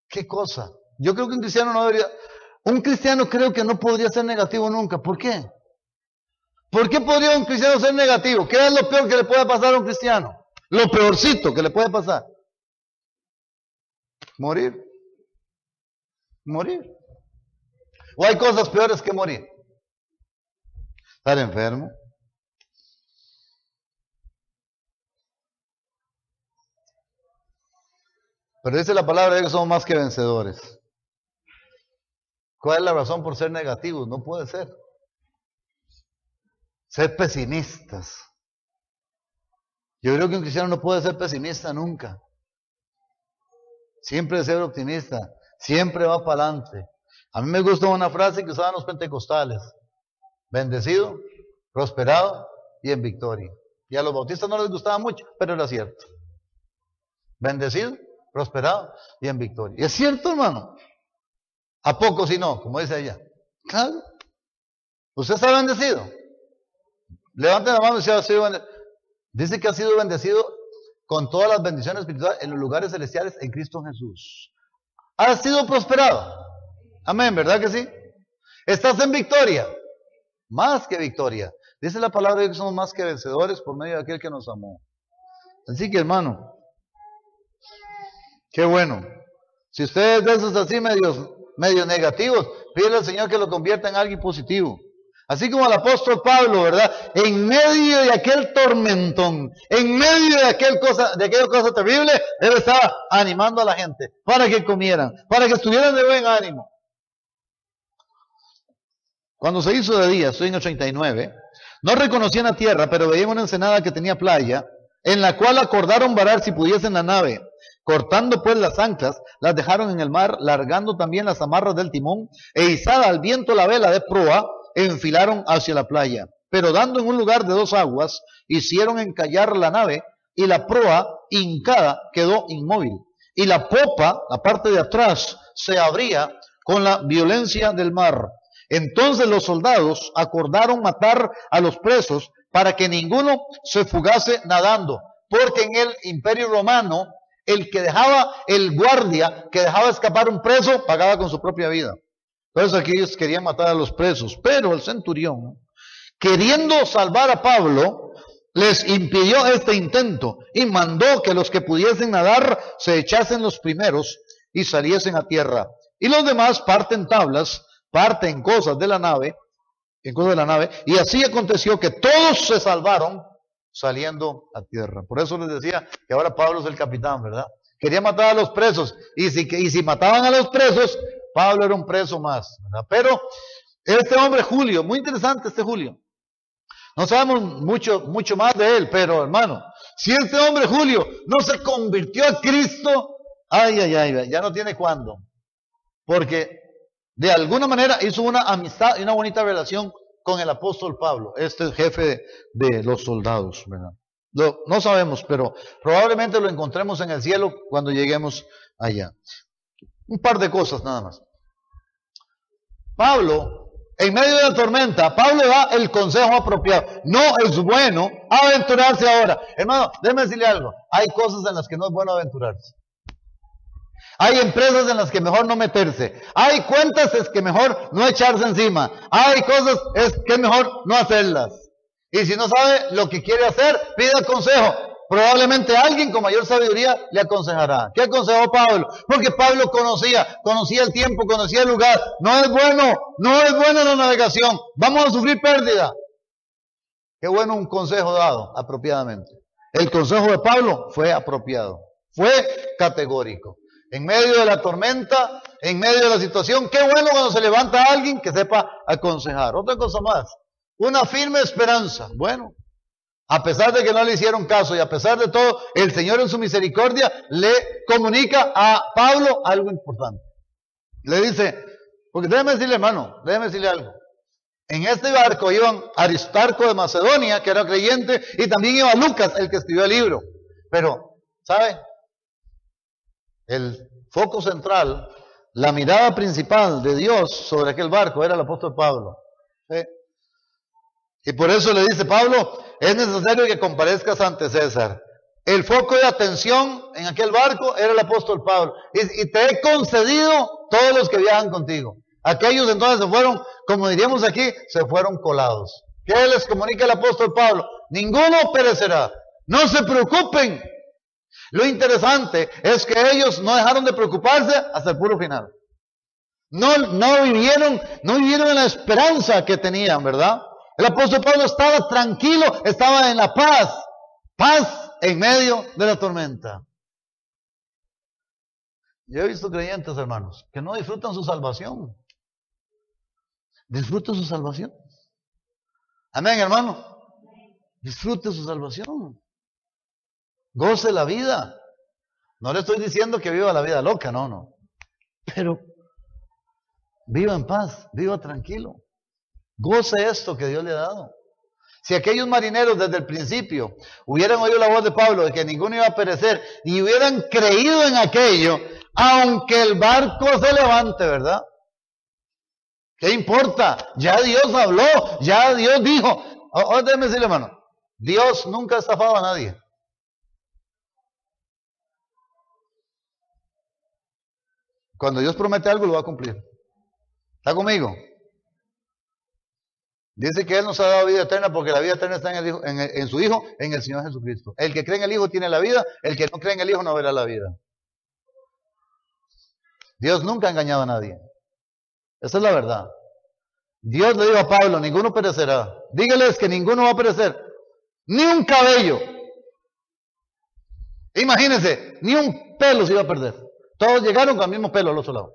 Speaker 1: ¿Qué cosa? Yo creo que un cristiano no debería... Un cristiano creo que no podría ser negativo nunca. ¿Por qué? ¿Por qué podría un cristiano ser negativo? ¿Qué es lo peor que le puede pasar a un cristiano? Lo peorcito que le puede pasar. Morir. Morir. ¿O hay cosas peores que morir? Estar enfermo. Pero dice la palabra de Dios que somos más que vencedores. ¿Cuál es la razón por ser negativos? No puede ser. Ser pesimistas. Yo creo que un cristiano no puede ser pesimista nunca. Siempre debe ser optimista. Siempre va para adelante. A mí me gusta una frase que usaban los pentecostales. Bendecido, prosperado y en victoria. Y a los bautistas no les gustaba mucho, pero era cierto. Bendecido, prosperado y en victoria. Y es cierto, hermano. ¿A poco si no? Como dice ella. Claro. ¿Usted está bendecido? Levante la mano y dice, ha sido bendecido. Dice que ha sido bendecido con todas las bendiciones espirituales en los lugares celestiales en Cristo Jesús. ¿Ha sido prosperado? Amén, ¿verdad que sí? ¿Estás en victoria? Más que victoria. Dice la palabra de Dios que somos más que vencedores por medio de aquel que nos amó. Así que, hermano, qué bueno. Si ustedes de esos así medio negativos, pídele al Señor que lo convierta en alguien positivo. Así como el apóstol Pablo, ¿verdad? En medio de aquel tormentón, en medio de aquella cosa terrible, él estaba animando a la gente para que comieran, para que estuvieran de buen ánimo. Cuando se hizo de día, estoy en 89, no reconocían la tierra, pero veían una ensenada que tenía playa, en la cual acordaron varar si pudiesen la nave. Cortando pues las anclas, las dejaron en el mar, largando también las amarras del timón, e izada al viento la vela de proa, enfilaron hacia la playa. Pero dando en un lugar de 2 aguas, hicieron encallar la nave, y la proa, hincada, quedó inmóvil. Y la popa, la parte de atrás, se abría con la violencia del mar. Entonces los soldados acordaron matar a los presos para que ninguno se fugase nadando, porque en el Imperio Romano, el guardia que dejaba escapar un preso, pagaba con su propia vida. Entonces aquí ellos querían matar a los presos, pero el centurión, queriendo salvar a Pablo, les impidió este intento y mandó que los que pudiesen nadar se echasen los primeros y saliesen a tierra. Y los demás parten tablas, parten cosas de la nave, y así aconteció que todos se salvaron saliendo a tierra. Por eso les decía que ahora Pablo es el capitán, ¿verdad? Quería matar a los presos, y si mataban a los presos, Pablo era un preso más, ¿verdad? Pero este hombre Julio, muy interesante este Julio, no sabemos mucho más de él, pero hermano, si este hombre Julio no se convirtió a Cristo, ya no tiene cuándo, porque de alguna manera hizo una amistad y una bonita relación con el apóstol Pablo, este jefe de los soldados, ¿verdad? No sabemos, pero probablemente lo encontremos en el cielo cuando lleguemos allá. Un par de cosas nada más. Pablo, en medio de la tormenta, Pablo da el consejo apropiado. No es bueno aventurarse ahora. Hermano, déjeme decirle algo. Hay cosas en las que no es bueno aventurarse. Hay empresas en las que mejor no meterse. Hay cuentas es que mejor no echarse encima. Hay cosas es que mejor no hacerlas. Y si no sabe lo que quiere hacer, pida consejo. Probablemente alguien con mayor sabiduría le aconsejará. ¿Qué aconsejó Pablo? Porque Pablo conocía el tiempo, conocía el lugar. No es bueno la navegación. Vamos a sufrir pérdida. Qué bueno un consejo dado apropiadamente. El consejo de Pablo fue apropiado, fue categórico. En medio de la tormenta, en medio de la situación, qué bueno cuando se levanta alguien que sepa aconsejar. Otra cosa más, una firme esperanza. Bueno, a pesar de que no le hicieron caso y a pesar de todo, el Señor en su misericordia le comunica a Pablo algo importante. Le dice, porque déjeme decirle, hermano, déjeme decirle algo. En este barco iban Aristarco de Macedonia, que era creyente, y también iba Lucas, el que escribió el libro. Pero, ¿sabe? El foco central, la mirada principal de Dios sobre aquel barco era el apóstol Pablo. ¿Sí? Y por eso le dice Pablo, es necesario que comparezcas ante César. El foco de atención en aquel barco era el apóstol Pablo. Y te he concedido todos los que viajan contigo. Aquellos entonces se fueron, como diríamos aquí, se fueron colados. ¿Qué les comunica el apóstol Pablo? Ninguno perecerá. No se preocupen. Lo interesante es que ellos no dejaron de preocuparse hasta el puro final. No vivieron en la esperanza que tenían, ¿verdad? El apóstol Pablo estaba tranquilo, estaba en la paz. Paz en medio de la tormenta. Yo he visto creyentes, hermanos, que no disfrutan su salvación. Disfrute su salvación. Amén, hermano. Disfrute su salvación. Goce la vida. No le estoy diciendo que viva la vida loca, no. Pero viva en paz, viva tranquilo. Goce esto que Dios le ha dado. Si aquellos marineros desde el principio hubieran oído la voz de Pablo de que ninguno iba a perecer y hubieran creído en aquello, aunque el barco se levante, ¿verdad? ¿Qué importa? Ya Dios habló, ya Dios dijo. Déjeme decirle, hermano, Dios nunca ha estafado a nadie. Cuando Dios promete algo, lo va a cumplir. ¿Está conmigo? Dice que Él nos ha dado vida eterna porque la vida eterna está en, el Hijo, en su Hijo, en el Señor Jesucristo. El que cree en el Hijo tiene la vida, el que no cree en el Hijo no verá la vida. Dios nunca ha engañado a nadie. Esa es la verdad. Dios le dijo a Pablo, ninguno perecerá. Dígales que ninguno va a perecer. Ni un cabello. Imagínense, ni un pelo se iba a perder. Todos llegaron con el mismo pelo al otro lado.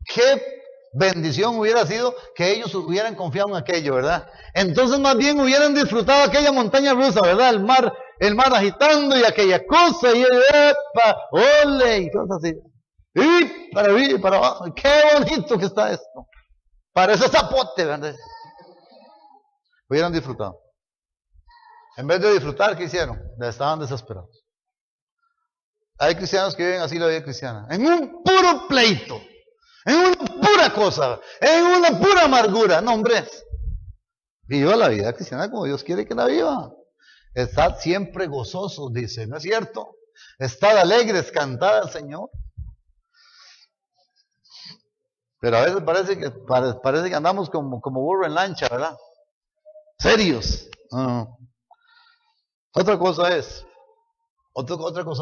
Speaker 1: Qué bendición hubiera sido que ellos hubieran confiado en aquello, ¿verdad? Entonces más bien hubieran disfrutado aquella montaña rusa, ¿verdad? El mar agitando y aquella cosa, y epa, ole, y cosas así. Y para arriba y para abajo. Qué bonito que está esto. Parece zapote, ¿verdad? Hubieran disfrutado. En vez de disfrutar, ¿qué hicieron? Estaban desesperados. Hay cristianos que viven así la vida cristiana. En un puro pleito. En una pura cosa. En una pura amargura. No, hombre. Viva la vida cristiana como Dios quiere que la viva. Estad siempre gozosos, dice. ¿No es cierto? Estad alegres, cantad al Señor. Pero a veces parece que andamos como burro en lancha, ¿verdad? Serios. Otra cosa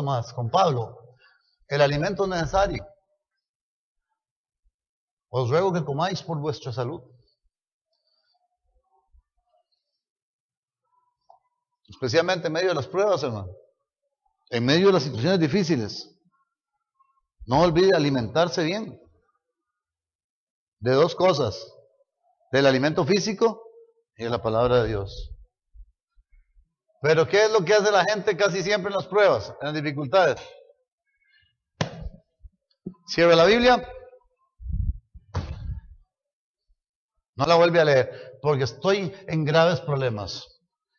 Speaker 1: más. Con Pablo, el alimento necesario. Os ruego que comáis por vuestra salud. Especialmente en medio de las pruebas, hermano. En medio de las situaciones difíciles. No olvide alimentarse bien. De dos cosas. Del alimento físico y de la palabra de Dios. Pero ¿qué es lo que hace la gente casi siempre en las pruebas, en las dificultades? Cierra la Biblia. No la vuelve a leer, porque estoy en graves problemas.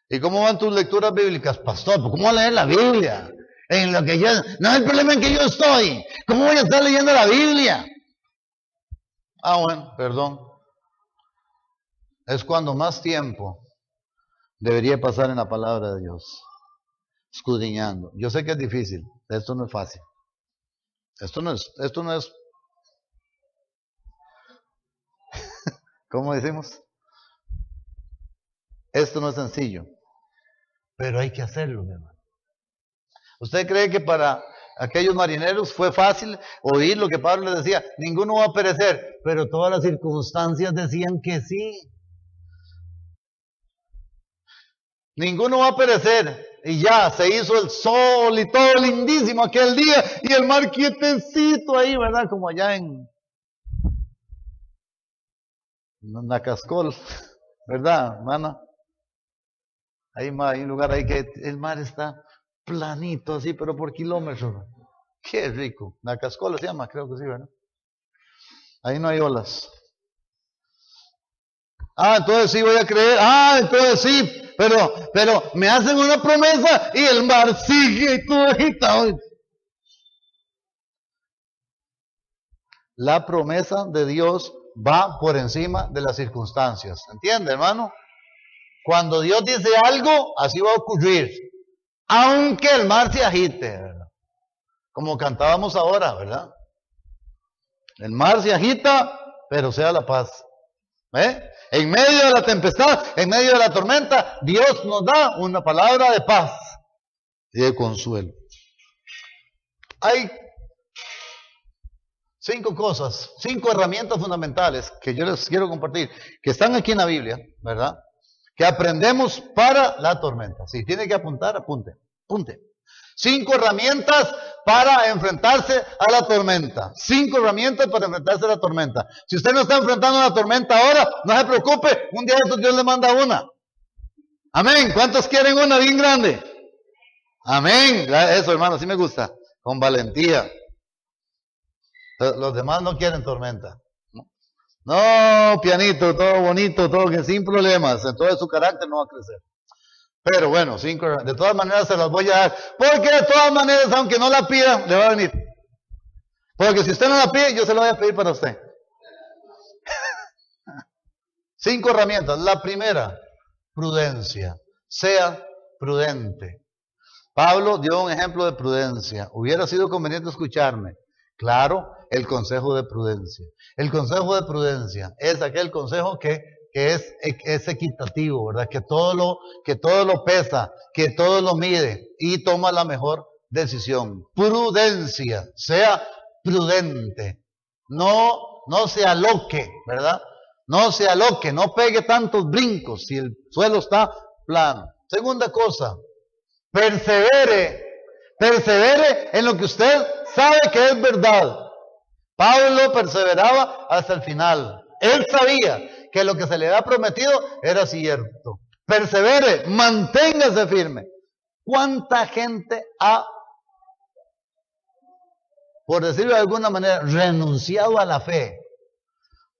Speaker 1: ¿Y cómo van tus lecturas bíblicas, pastor? ¿Cómo voy a leer la Biblia? En lo que yo, no es el problema en que yo estoy. ¿Cómo voy a estar leyendo la Biblia? Bueno, perdón. Es cuando más tiempo debería pasar en la palabra de Dios. Escudriñando. Yo sé que es difícil, esto no es fácil. Esto no es, ¿cómo decimos? Esto no es sencillo, pero hay que hacerlo, mi hermano. ¿Usted cree que para aquellos marineros fue fácil oír lo que Pablo les decía? Ninguno va a perecer, pero todas las circunstancias decían que sí. Ninguno va a perecer. Y ya, se hizo el sol y todo lindísimo aquel día, y el mar quietecito ahí, ¿verdad? Como allá en Nacascol, ¿verdad, hermana? Hay un lugar ahí que el mar está planito así, pero por kilómetros. Qué rico. Nacascol se llama, creo que sí, ¿verdad? Ahí no hay olas. Entonces sí voy a creer. Entonces sí, pero me hacen una promesa y el mar sigue y todo agitado. La promesa de Dios va por encima de las circunstancias. ¿Entiende, hermano? Cuando Dios dice algo, así va a ocurrir. Aunque el mar se agite, ¿verdad? Como cantábamos ahora, ¿verdad? El mar se agita, pero sea la paz. En medio de la tempestad, en medio de la tormenta, Dios nos da una palabra de paz y de consuelo. Hay 5 herramientas fundamentales que yo les quiero compartir, que están aquí en la Biblia, ¿verdad? Que aprendemos para la tormenta. Si tiene que apuntar, apunte. 5 herramientas para enfrentarse a la tormenta. 5 herramientas para enfrentarse a la tormenta. Si usted no está enfrentando una tormenta ahora, no se preocupe. Un día de estos Dios le manda una. Amén. ¿Cuántos quieren una bien grande? Amén. Eso, hermano, sí me gusta. Con valentía. Los demás no quieren tormenta. No, pianito, todo bonito, todo que sin problemas. Entonces su carácter no va a crecer. Pero bueno, 5, de todas maneras se las voy a dar. Porque de todas maneras, aunque no la pida, le va a venir. Porque si usted no la pide, yo se la voy a pedir para usted. 5 herramientas. La primera, prudencia. Sea prudente. Pablo dio un ejemplo de prudencia. Hubiera sido conveniente escucharme. Claro, el consejo de prudencia. El consejo de prudencia es aquel consejo que es equitativo, ¿verdad? Que todo lo pesa, que todo lo mide y toma la mejor decisión. Prudencia, sea prudente. No se aloque, ¿verdad? No se aloque, no pegue tantos brincos si el suelo está plano. Segunda cosa, persevere en lo que usted sabe que es verdad. Pablo perseveraba hasta el final. Él sabía que lo que se le había prometido era cierto. Persevere, manténgase firme. ¿Cuánta gente ha, por decirlo de alguna manera, renunciado a la fe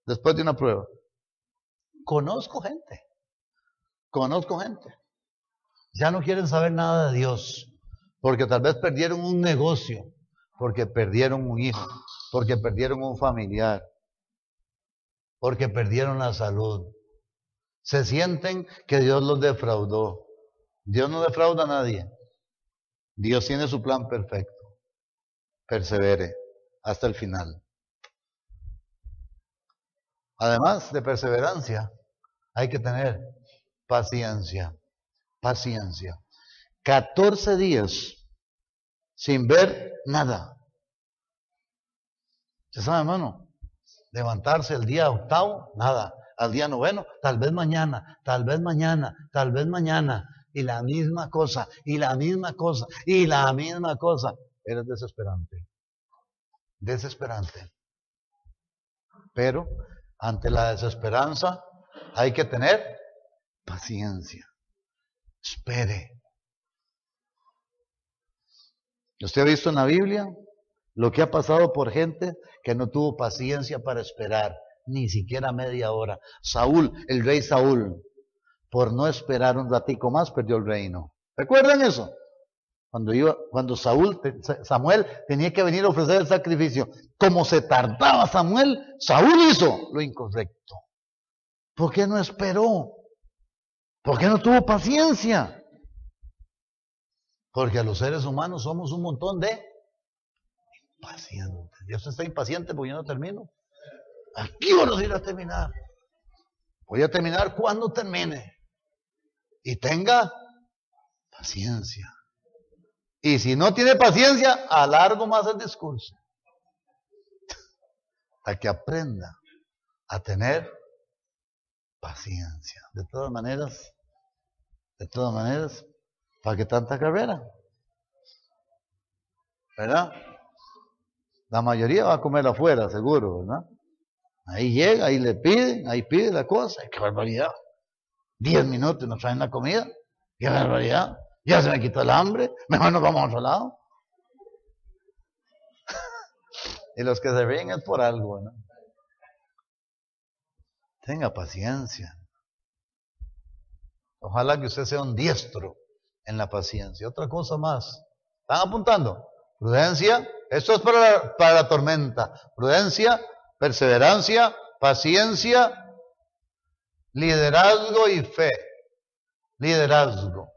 Speaker 1: después de una prueba? Conozco gente. Ya no quieren saber nada de Dios, porque tal vez perdieron un negocio, porque perdieron un hijo, porque perdieron un familiar, porque perdieron la salud. Se sienten que Dios los defraudó. Dios no defrauda a nadie. Dios tiene su plan perfecto. Persevere hasta el final. Además de perseverancia, hay que tener paciencia. 14 días sin ver nada. ¿Se sabe, hermano? Levantarse el día 8, nada. Al día 9, tal vez mañana. Y la misma cosa. Era desesperante. Pero ante la desesperanza hay que tener paciencia. Espere. ¿Usted ha visto en la Biblia lo que ha pasado por gente que no tuvo paciencia para esperar, ni siquiera media hora? Saúl, el rey Saúl, por no esperar un ratico más, perdió el reino. ¿Recuerdan eso? Cuando Samuel tenía que venir a ofrecer el sacrificio, como se tardaba Saúl hizo lo incorrecto. ¿Por qué no esperó? ¿Por qué no tuvo paciencia? Porque a los seres humanos somos un montón de paciente. Dios está impaciente porque yo no termino. ¿A qué hora ir a terminar? Voy a terminar cuando termine. Y tenga paciencia. Y si no tiene paciencia, alargo más el discurso. A que aprenda a tener paciencia. De todas maneras, ¿para qué tanta carrera? ¿Verdad? La mayoría va a comer afuera, seguro, ¿verdad? Ahí llega, ahí le piden, ahí pide la cosa. ¡Qué barbaridad! 10 minutos nos traen la comida. ¡Qué barbaridad! Ya se me quitó el hambre. Mejor nos vamos a otro lado. Y los que se ríen es por algo, ¿no? Tenga paciencia. Ojalá que usted sea un diestro en la paciencia. Otra cosa más. ¿Están apuntando? Prudencia. Esto es para la tormenta. Prudencia, perseverancia, paciencia, liderazgo y fe. Liderazgo.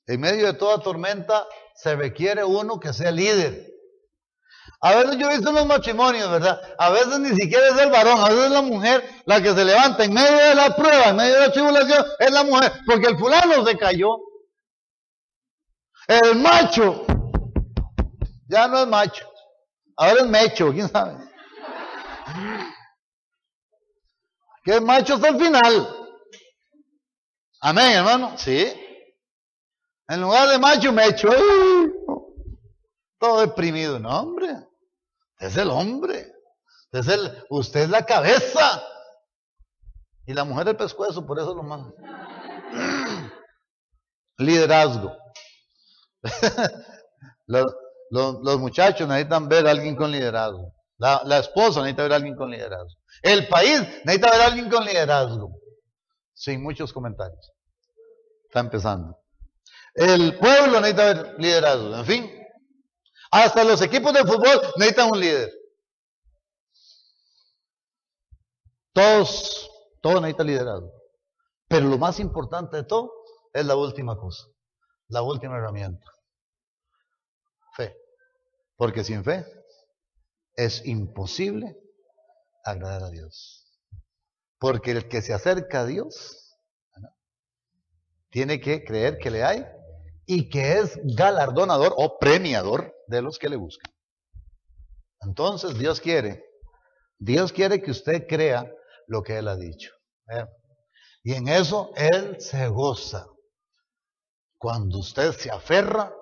Speaker 1: En medio de toda tormenta se requiere uno que sea líder. A veces yo he visto en los matrimonios, ¿verdad? A veces ni siquiera es el varón, a veces es la mujer la que se levanta en medio de la prueba, en medio de la tribulación, es la mujer, porque el fulano se cayó. El macho, ya no es macho, ahora es mecho, ¿quién sabe? Que es macho hasta el final. Amén, hermano, sí. En lugar de macho, mecho. Todo deprimido, no, hombre. Es el hombre. Usted es la cabeza. Y la mujer el pescuezo, por eso es lo malo. Liderazgo. Los muchachos necesitan ver a alguien con liderazgo. La esposa necesita ver a alguien con liderazgo. El país necesita ver a alguien con liderazgo. Sin muchos comentarios. Está empezando. El pueblo necesita ver liderazgo. En fin. Hasta los equipos de fútbol necesitan un líder. Todos necesitan liderazgo. Pero lo más importante de todo es la última cosa. La última herramienta. Fe. Porque sin fe es imposible agradar a Dios. Porque el que se acerca a Dios, ¿no?, tiene que creer que le hay y que es galardonador o premiador de los que le buscan. Entonces Dios quiere que usted crea lo que Él ha dicho. Y en eso Él se goza. Cuando usted se aferra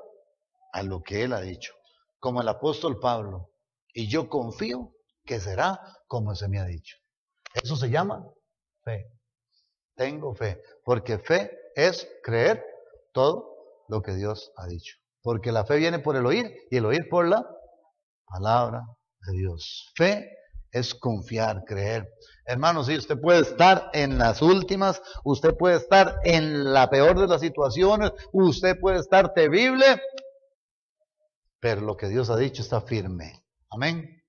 Speaker 1: a lo que Él ha dicho. Como el apóstol Pablo. Y yo confío que será como se me ha dicho. Eso se llama fe. Tengo fe. Porque fe es creer todo lo que Dios ha dicho. Porque la fe viene por el oír y el oír por la palabra de Dios. Fe es confiar, creer. Hermanos, si usted puede estar en las últimas, usted puede estar en la peor de las situaciones, usted puede estar terrible, pero lo que Dios ha dicho está firme. Amén.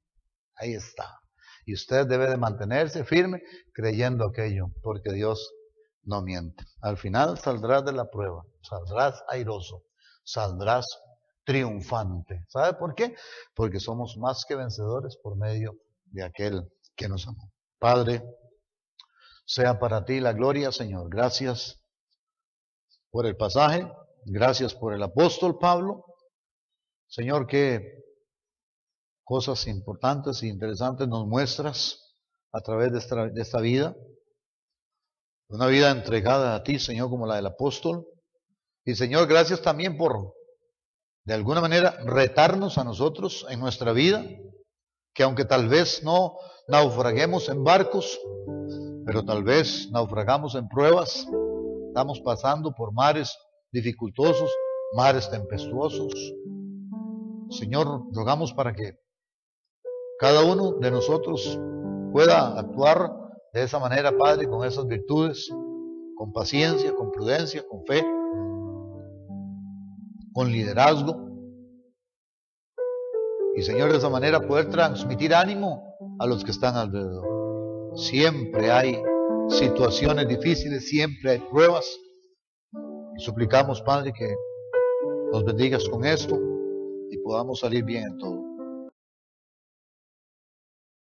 Speaker 1: Ahí está. Y usted debe de mantenerse firme creyendo aquello, porque Dios no miente. Al final saldrás de la prueba, saldrás airoso, saldrás triunfante. ¿Sabe por qué? Porque somos más que vencedores por medio de aquel que nos amó. Padre, sea para ti la gloria, Señor. Gracias por el pasaje, gracias por el apóstol Pablo. Señor, qué cosas importantes e interesantes nos muestras a través de esta vida. Una vida entregada a ti, Señor, como la del apóstol. Y Señor, gracias también por, de alguna manera, retarnos a nosotros en nuestra vida, que aunque tal vez no naufraguemos en barcos, pero tal vez naufragamos en pruebas, estamos pasando por mares dificultosos, mares tempestuosos. Señor, rogamos para que cada uno de nosotros pueda actuar de esa manera, Padre, con esas virtudes, con paciencia, con prudencia, con fe, con liderazgo. Y Señor, de esa manera poder transmitir ánimo a los que están alrededor. Siempre hay situaciones difíciles, siempre hay pruebas. Y suplicamos, Padre, que nos bendigas con esto y podamos salir bien en todo.